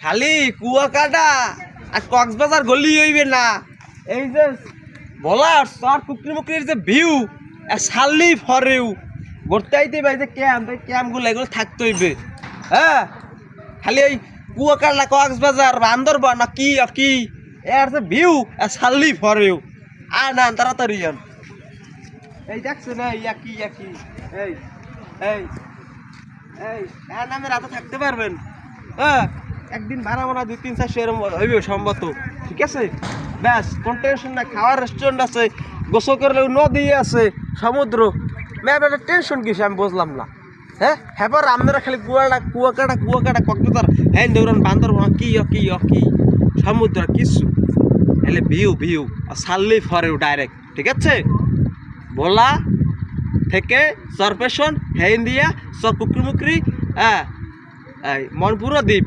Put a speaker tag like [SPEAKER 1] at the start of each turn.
[SPEAKER 1] খালি কুয়াকাটা আর কক্সবাজার গলি হইবে না, এই যে বলার সর কুকরি মুকরির যে ভিউ আর সাল্লি ফরেও ঘুরতে আইতে ভাই যে ক্যাম্পগুলো এগুলো থাকতে হইবে। হ্যাঁ, খালি ওই কুয়াকাটা কক্সবাজার বান্দরবান না কি কি এর যে ভিউ আর সাল্লি ফরেও আর না তাড়াতাড়ি আন। এই দেখছো না ইয়াকি ইয়াকি এই এই এই এর নামে রাতে থাকতে পারবেন? হ্যাঁ, একদিন ভাড়া মানা 2-3-400 এরকম হইবে সম্ভবত। ঠিক আছে, ব্যাস কোন টেনশন না। খাওয়ার রেস্টুরেন্ট আছে, গোসল করলে নদী আছে, সমুদ্র। ম্যাম একটা টেনশন কিসে আমি বুঝলাম না। হ্যাঁ হ্যাঁ, আপনারা খালি কুয়াকাটা কক্সবাজার হ্যাঁ দৌড়ান বান্দরবান কি কি কি সমুদ্র কিছু এলে ভিউ আর সাল্লি ফরেও ডাইরেক্ট। ঠিক আছে, ভোলা থেকে সরপেশন হ্যাঁ ইন্ডিয়া সর কুকরি মুকরি হ্যাঁ মনপুরা দ্বীপ।